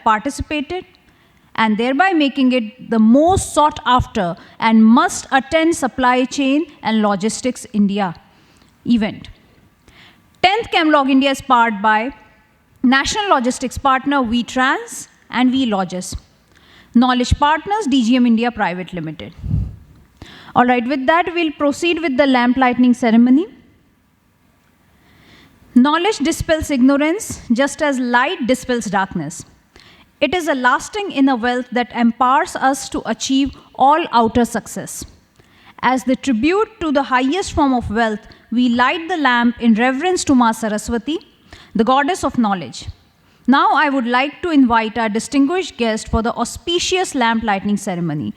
have participated, and thereby making it the most sought after and must attend Supply Chain and Logistics India event. 10th CHEMLOG India is powered by National Logistics Partner VTrans and VLogis. Knowledge Partners DGM India Private Limited. All right, with that, we'll proceed with the lamp lighting ceremony. Knowledge dispels ignorance, just as light dispels darkness. It is a lasting inner wealth that empowers us to achieve all outer success. As the tribute to the highest form of wealth, we light the lamp in reverence to Ma Saraswati, the goddess of knowledge. Now I would like to invite our distinguished guest for the auspicious lamp lighting ceremony.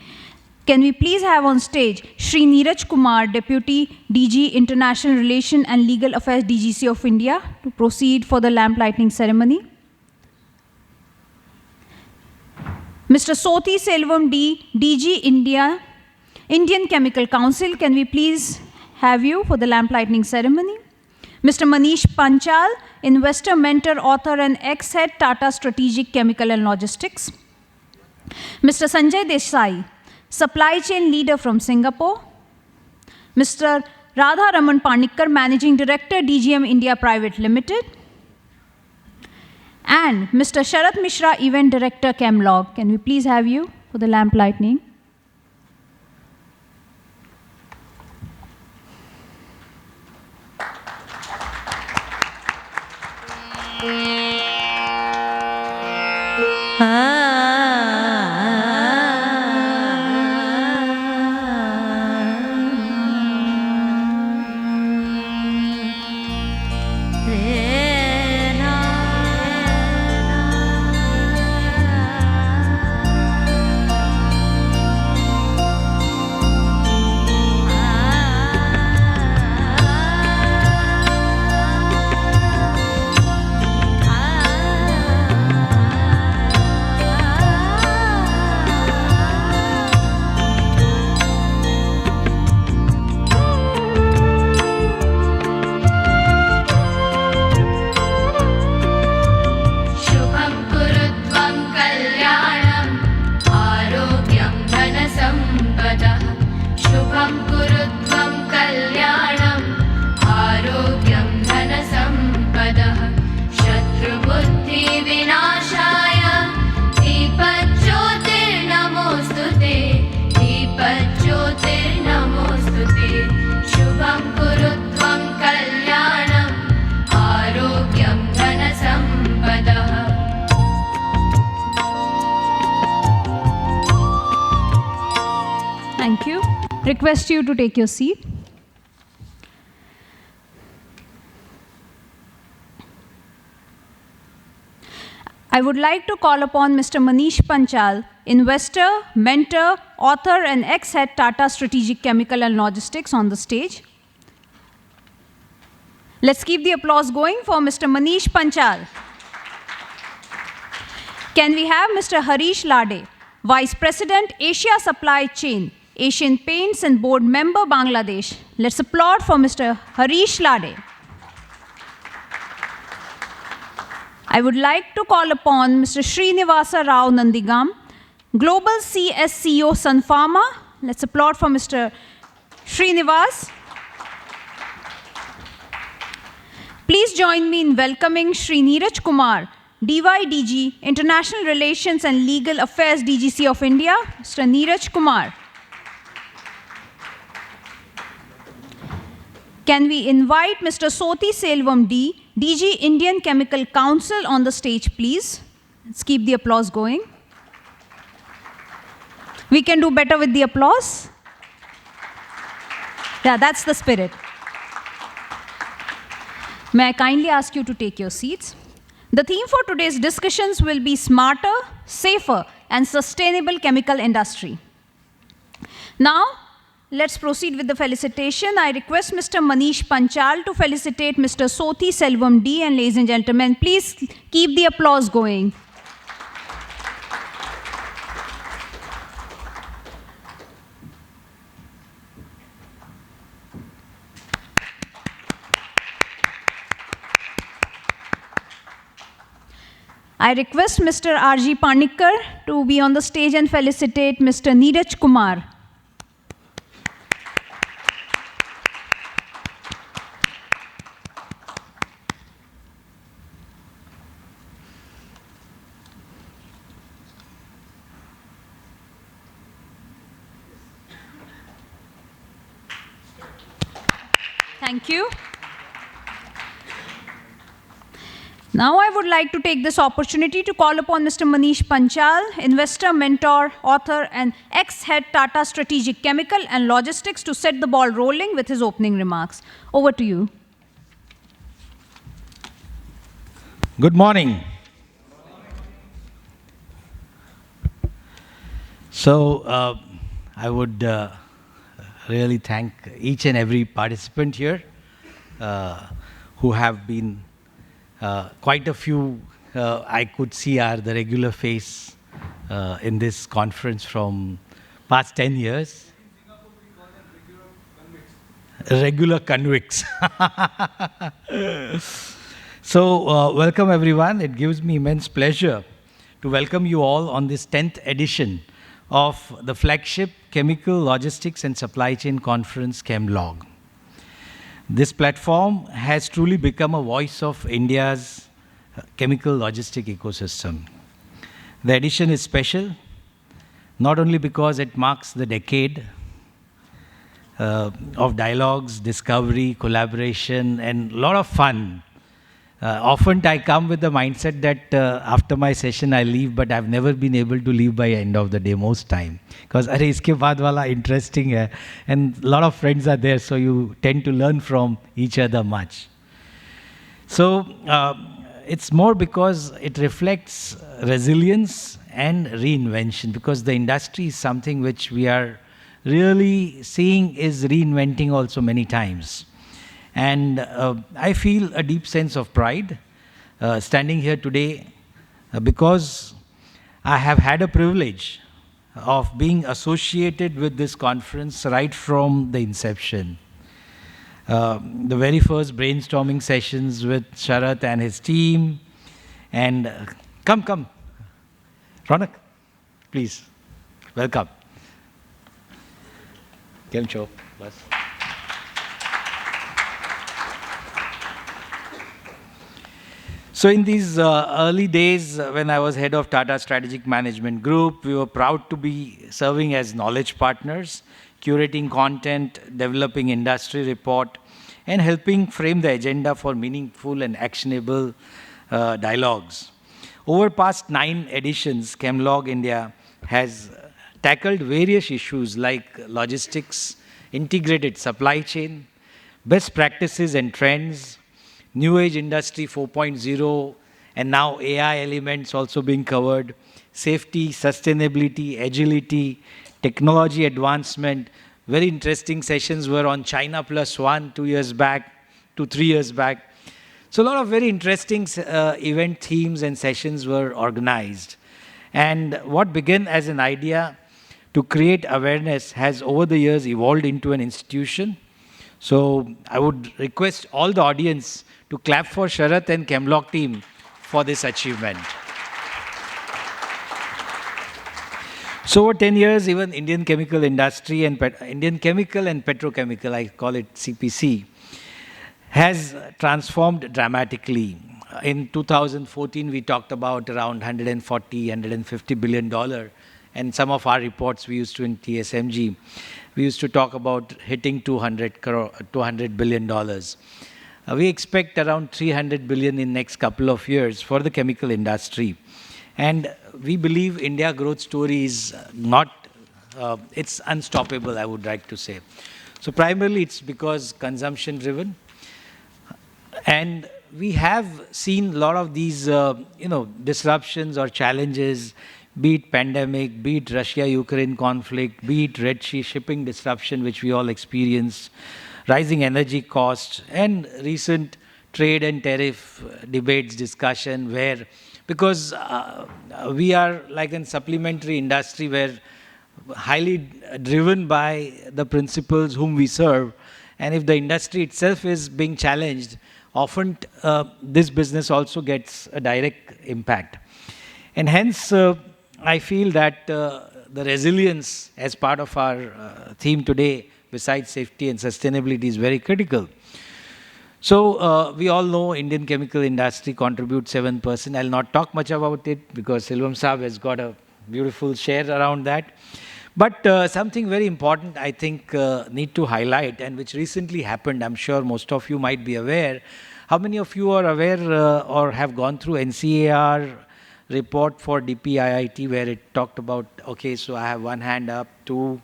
Can we please have on stage Shri Neeraj Kumar, Deputy DG International Relations and Legal Affairs DGC of India, to proceed for the lamp lighting ceremony. Mr. Sothi Selvam D, DG India, Indian Chemical Council, can we please have you for the lamp lighting ceremony. Mr. Manish Panchal, Investor, Mentor, Author and Ex-Head Tata Strategic Chemical and Logistics. Mr. Sanjay Desai, Supply Chain Leader from Singapore. Mr. Radha Raman Panikkar, Managing Director, DGM India Private Limited. And Mr. Sharat Mishra, Event Director, CHEMLOG. Can we please have you for the lamp lighting? Thank you. Request you to take your seat. I would like to call upon Mr. Manish Panchal, Investor, Mentor, Author and Ex-Head Tata Strategic Chemical and Logistics on the stage. Let's keep the applause going for Mr. Manish Panchal. Can we have Mr. Harish Lade, Vice President, Asia Supply Chain, Asian Paints and Board Member, Bangladesh. Let's applaud for Mr. Harish Lade. I would like to call upon Mr. Srinivasa Rao Nandigam, Global CSCO Sun Pharma. Let's applaud for Mr. Srinivas. Please join me in welcoming Shri Neeraj Kumar, DYDG, International Relations and Legal Affairs DGC of India, Mr. Neeraj Kumar. Can we invite Mr. Sothi Selvam D, DG Indian Chemical Council on the stage, please? Let's keep the applause going. We can do better with the applause. Yeah, that's the spirit. May I kindly ask you to take your seats? The theme for today's discussions will be smarter, safer, and sustainable chemical industry. Now, let's proceed with the felicitation. I request Mr. Manish Panchal to felicitate Mr. Sothi Selvam D. And ladies and gentlemen, please keep the applause going. I request Mr. R.G. Panikkar to be on the stage and felicitate Mr. Neeraj Kumar. Thank you. Now I would like to take this opportunity to call upon Mr. Manish Panchal, investor, mentor, author, and ex-head Tata Strategic Chemical and Logistics, to set the ball rolling with his opening remarks. Over to you. Good morning. So I would really thank each and every participant here who have been quite a few. I could see are the regular face in this conference from past 10 years. Regular convicts. So welcome everyone. It gives me immense pleasure to welcome you all on this 10th edition of the flagship Chemical Logistics and Supply Chain Conference, CHEMLOG. This platform has truly become a voice of India's chemical logistic ecosystem. The edition is special, not only because it marks the decade of dialogues, discovery, collaboration, and a lot of fun. Often I come with the mindset that after my session I leave, but I've never been able to leave by end of the day most time. Because arey iske baad wala interesting hai, and a lot of friends are there, so you tend to learn from each other much. So it's more because it reflects resilience and reinvention, because the industry is something which we are really seeing is reinventing also many times. And I feel a deep sense of pride standing here today because I have had a privilege of being associated with this conference right from the inception. The very first brainstorming sessions with Sharath and his team. And come, Ronak, please, welcome. Kem cho, bas. So in these early days, when I was head of Tata Strategic Management Group, we were proud to be serving as knowledge partners, curating content, developing industry report, and helping frame the agenda for meaningful and actionable dialogues. Over past 9 editions, ChemLog India has tackled various issues like logistics, integrated supply chain, best practices and trends, New Age Industry 4.0, and now AI elements also being covered, safety, sustainability, agility, technology advancement. Very interesting sessions were on China Plus One 2 years back to 3 years back. So a lot of very interesting event themes and sessions were organized. And what began as an idea to create awareness has over the years evolved into an institution. So I would request all the audience to clap for Sharath and ChemLog team for this achievement. So over 10 years, even Indian chemical industry and Indian chemical and petrochemical, I call it CPC, has transformed dramatically. In 2014, we talked about around $140, $150 billion. And some of our reports we used to in TSMG, we used to talk about hitting $200 billion. We expect around 300 billion in next couple of years for the chemical industry. And we believe India growth story is not, it's unstoppable, I would like to say. So primarily it's because consumption driven. And we have seen a lot of these, disruptions or challenges, be it pandemic, be it Russia-Ukraine conflict, be it Red Sea shipping disruption, which we all experienced, rising energy costs, and recent trade and tariff debates, discussion, where, because we are like a supplementary industry where highly driven by the principles whom we serve, and if the industry itself is being challenged, often this business also gets a direct impact. And hence, I feel that the resilience as part of our theme today, besides safety and sustainability, is very critical. So we all know Indian chemical industry contributes 7%. I'll not talk much about it because Silvam Saab has got a beautiful share around that. But something very important I think need to highlight, and which recently happened, I'm sure most of you might be aware. How many of you are aware or have gone through NCAR report for DPIIT where it talked about, okay, so I have one hand up, two.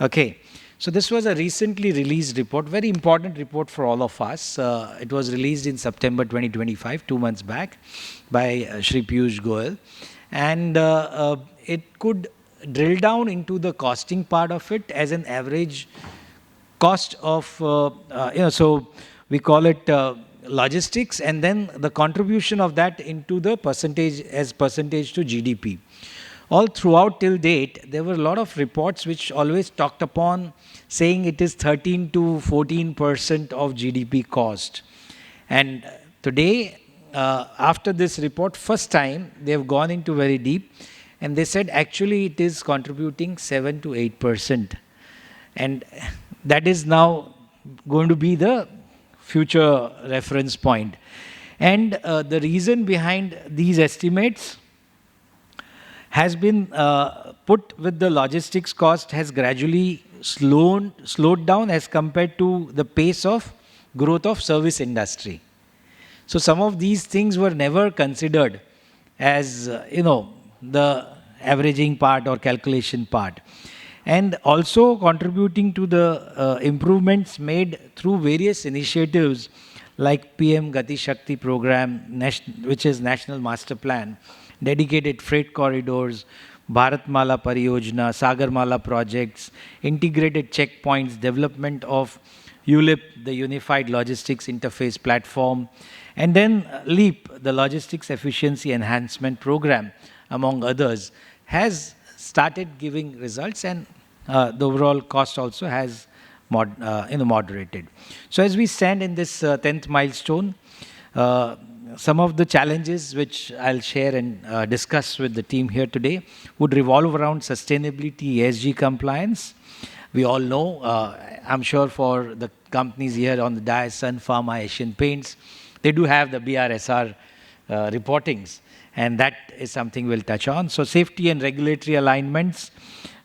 Okay. So this was a recently released report, very important report for all of us. It was released in September 2025, 2 months back, by Shri Piyush Goyal. And it could drill down into the costing part of it as an average cost of, so we call it logistics, and then the contribution of that into the percentage as percentage to GDP. All throughout till date, there were a lot of reports which always talked upon saying it is 13 to 14% of GDP cost. And today, after this report, first time, they have gone into very deep, and they said actually it is contributing 7 to 8%. And that is now going to be the future reference point. And the reason behind these estimates has been put with the logistics cost has gradually slowed down as compared to the pace of growth of service industry. So some of these things were never considered as, the averaging part or calculation part. And also contributing to the improvements made through various initiatives like PM Gati Shakti program, which is National Master Plan, dedicated freight corridors, Bharatmala Pariyojana, Sagarmala projects, integrated checkpoints, development of ULIP, the Unified Logistics Interface Platform, and then LEAP, the Logistics Efficiency Enhancement Program, among others, has started giving results, and the overall cost also has moderated. So as we stand in this 10th milestone, some of the challenges which I'll share and discuss with the team here today would revolve around sustainability, ESG compliance. We all know, I'm sure for the companies here on the dais, Sun Pharma, Asian Paints, they do have the BRSR reportings, and that is something we'll touch on. So safety and regulatory alignments,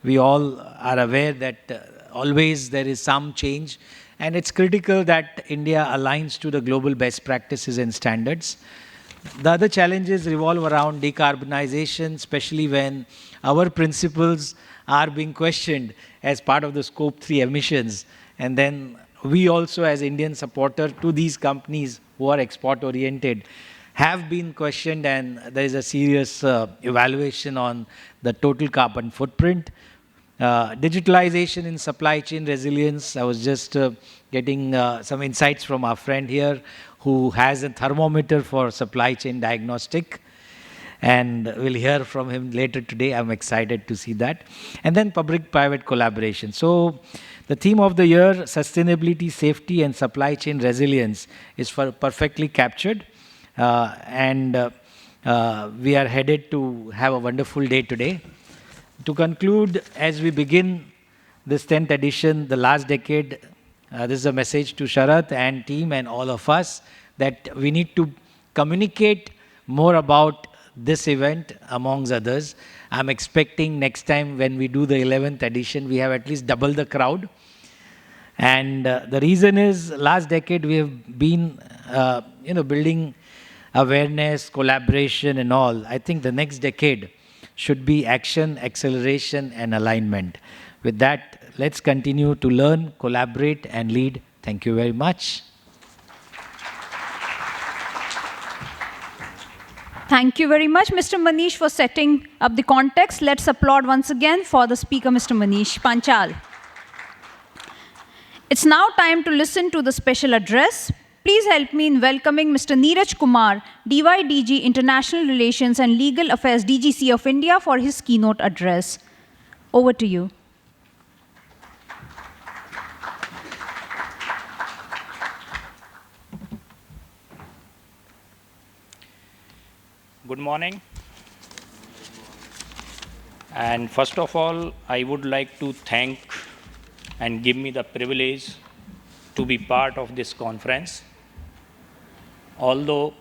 we all are aware that always there is some change, and it's critical that India aligns to the global best practices and standards. The other challenges revolve around decarbonization, especially when our principles are being questioned as part of the Scope 3 emissions. And then we also, as Indian supporter to these companies who are export-oriented, have been questioned, and there is a serious evaluation on the total carbon footprint. Digitalization in supply chain resilience. I was just getting some insights from our friend here who has a thermometer for supply chain diagnostic, and we'll hear from him later today. I'm excited to see that. And then public-private collaboration. So the theme of the year, sustainability, safety, and supply chain resilience, is perfectly captured. And we are headed to have a wonderful day today. To conclude, as we begin this 10th edition, the last decade, this is a message to Sharath and team and all of us that we need to communicate more about this event amongst others. I'm expecting next time when we do the 11th edition, we have at least double the crowd. And the reason is last decade we have been, building awareness, collaboration and all. I think the next decade should be action, acceleration, and alignment. With that, let's continue to learn, collaborate, and lead. Thank you very much. Thank you very much, Mr. Manish, for setting up the context. Let's applaud once again for the speaker, Mr. Manish Panchal. It's now time to listen to the special address. Please help me in welcoming Mr. Neeraj Kumar, DYDG International Relations and Legal Affairs DGC of India, for his keynote address. Over to you. Good morning. And first of all, I would like to thank and give me the privilege to be part of this conference. Although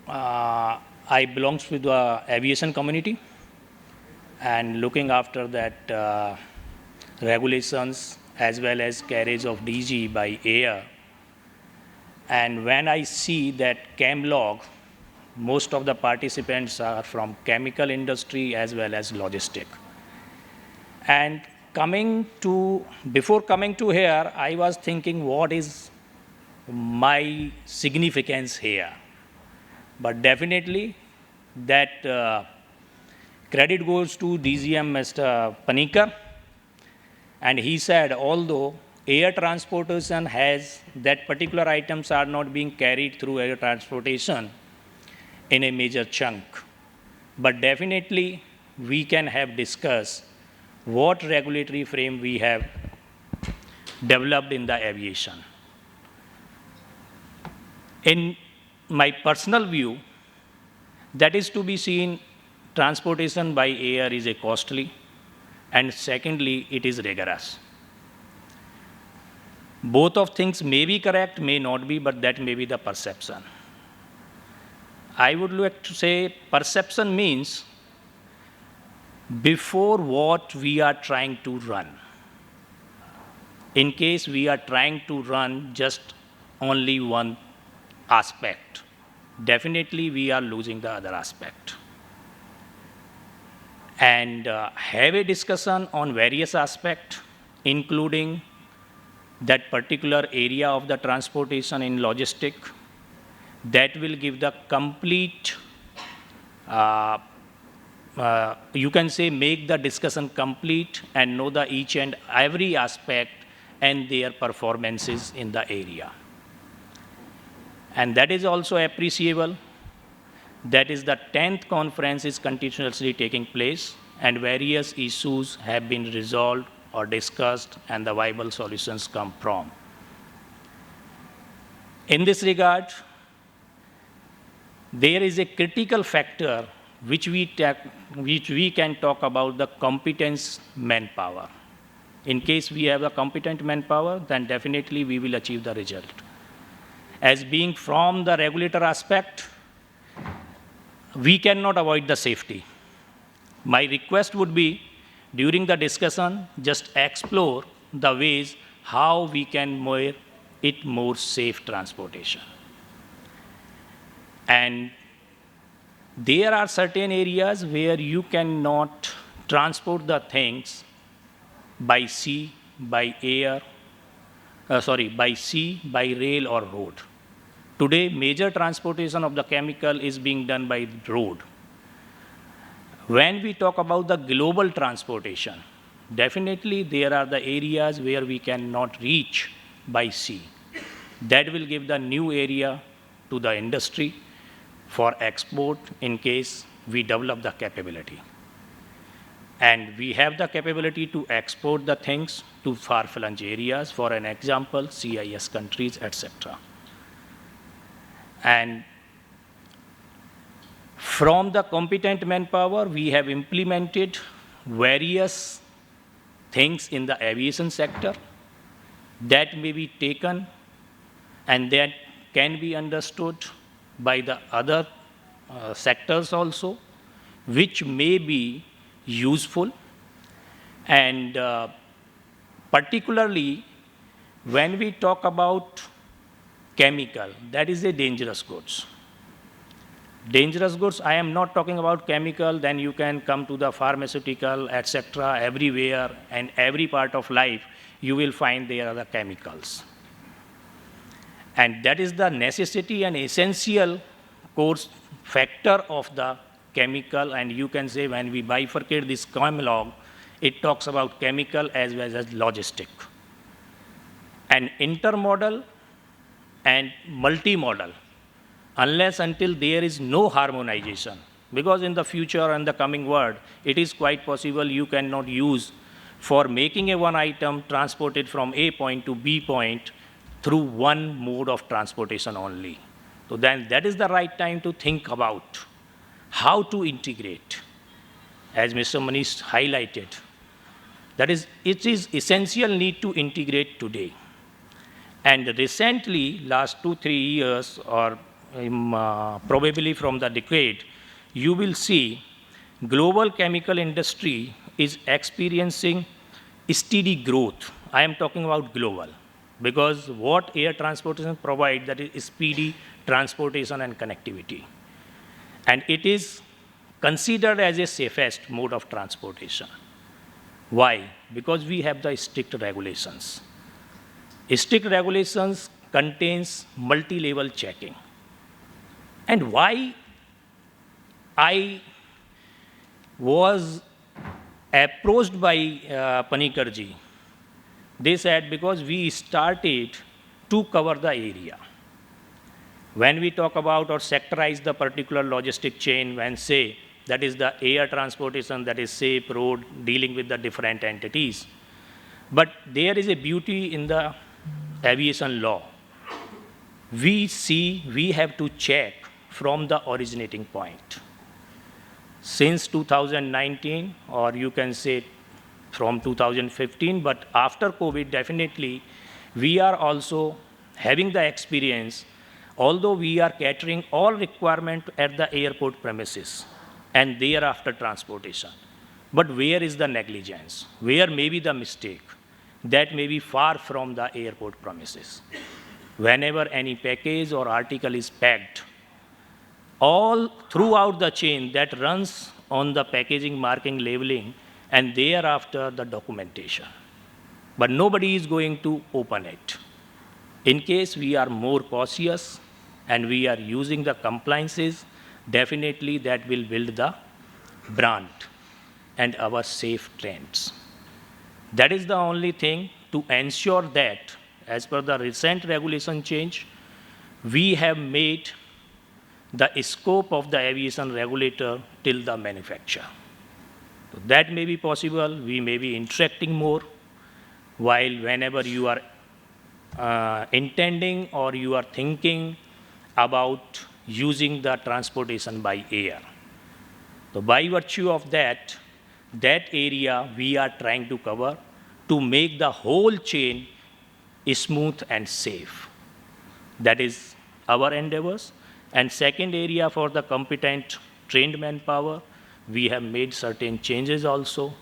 I belongs to the aviation community and looking after that regulations as well as carriage of DG by air. And when I see that CHEMLOG, most of the participants are from chemical industry as well as logistic. And before coming to here, I was thinking what is my significance here. But definitely that credit goes to DGM Mr. Panikar. And he said, although air transportation has that particular items are not being carried through air transportation in a major chunk, but definitely we can have discussed what regulatory frame we have developed in the aviation. In my personal view, that is to be seen, transportation by air is a costly, and secondly, it is rigorous. Both of things may be correct, may not be, but that may be the perception. I would like to say perception means before what we are trying to run. In case we are trying to run just only one aspect, definitely we are losing the other aspect. And have a discussion on various aspects, including that particular area of the transportation in logistic, that will give the complete, you can say, make the discussion complete and know the each and every aspect and their performances in the area. And that is also appreciable. That is the 10th conference is continuously taking place and various issues have been resolved or discussed and the viable solutions come from. In this regard, there is a critical factor which we can talk about, the competence manpower. In case we have a competent manpower, then definitely we will achieve the result. As being from the regulator aspect, we cannot avoid the safety. My request would be, during the discussion, just explore the ways how we can make it more safe transportation. And there are certain areas where you cannot transport the things by sea, by air, by sea, by rail or road. Today, major transportation of the chemical is being done by road. When we talk about the global transportation, definitely there are the areas where we cannot reach by sea. That will give the new area to the industry for export in case we develop the capability. And we have the capability to export the things to far-flung areas, for an example, CIS countries, etc. And from the competent manpower, we have implemented various things in the aviation sector that may be taken and that can be understood by the other sectors also, which may be useful. And particularly when we talk about chemical, that is a dangerous goods. Dangerous goods, I am not talking about chemical, then you can come to the pharmaceutical, etc. Everywhere and every part of life, you will find there are the chemicals. And that is the necessity and essential course factor of the chemical. And you can say when we bifurcate this CHEMLOG, it talks about chemical as well as logistic. And intermodal and multimodal, unless until there is no harmonization, because in the future and the coming world, it is quite possible you cannot use for making a one item transported from A point to B point through one mode of transportation only. So then that is the right time to think about how to integrate. as Mr. Manish highlighted, that is, it is essential need to integrate today. And recently, last 2-3 years, or probably from the decade, you will see global chemical industry is experiencing steady growth. I am talking about global, because what air transportation provides, that is speedy transportation and connectivity. And it is considered as a safest mode of transportation. Why? Because we have the strict regulations. Strict regulations contains multi-level checking. And why I was approached by Panikarji, they said because we started to cover the area. When we talk about or sectorize the particular logistic chain, when say that is the air transportation, that is safe road, dealing with the different entities. But there is a beauty in the aviation law. We see we have to check from the originating point. Since 2019, or you can say from 2015, but after COVID, definitely, we are also having the experience, although we are catering all requirement at the airport premises and thereafter transportation. But where is the negligence? Where may be the mistake? That may be far from the airport premises. Whenever any package or article is packed, all throughout the chain that runs on the packaging, marking, labeling, and thereafter the documentation. But nobody is going to open it. In case we are more cautious and we are using the compliances, definitely that will build the brand and our safe trends. That is the only thing to ensure that, as per the recent regulation change, we have made the scope of the aviation regulator till the manufacturer. So that may be possible, we may be interacting more, while whenever you are intending or you are thinking about using the transportation by air. So by virtue of that, that area we are trying to cover to make the whole chain smooth and safe. That is our endeavors. And second area, for the competent trained manpower, we have made certain changes also,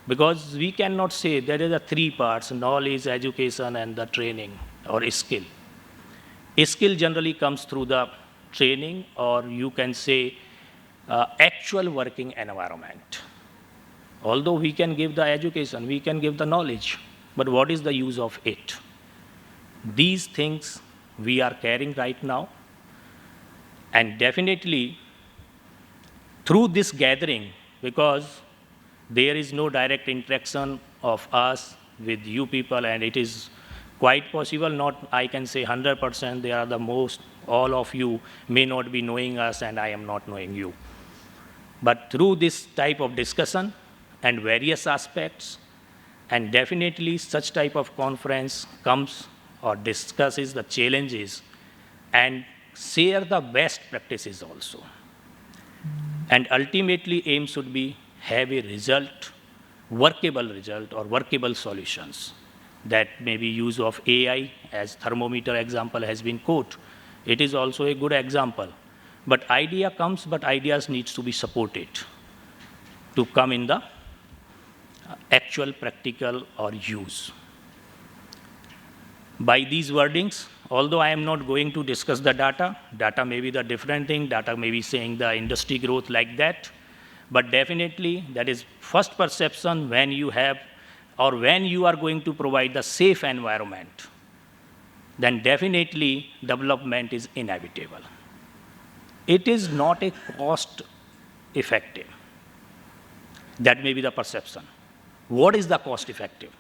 because we cannot say there is a three parts: knowledge, education, and the training or skill. Skill generally comes through the training, or you can say actual working environment. Although we can give the education, we can give the knowledge, but what is the use of it? These things we are carrying right now, and definitely through this gathering, because there is no direct interaction of us with you people, and it is quite possible, not I can say 100%, they are the most, all of you may not be knowing us and I am not knowing you. But through this type of discussion and various aspects, and definitely such type of conference comes or discusses the challenges and share the best practices also. And ultimately aim should be have a result, workable result or workable solutions. That may be use of AI, as thermometer example has been quoted. It is also a good example. But idea comes, but ideas needs to be supported to come in the actual practical or use. By these wordings, although I am not going to discuss the data may be the different thing, data may be saying the industry growth like that, but definitely that is first perception when you have or when you are going to provide the safe environment, then definitely development is inevitable. It is not a cost effective. That may be the perception. What is the cost effective?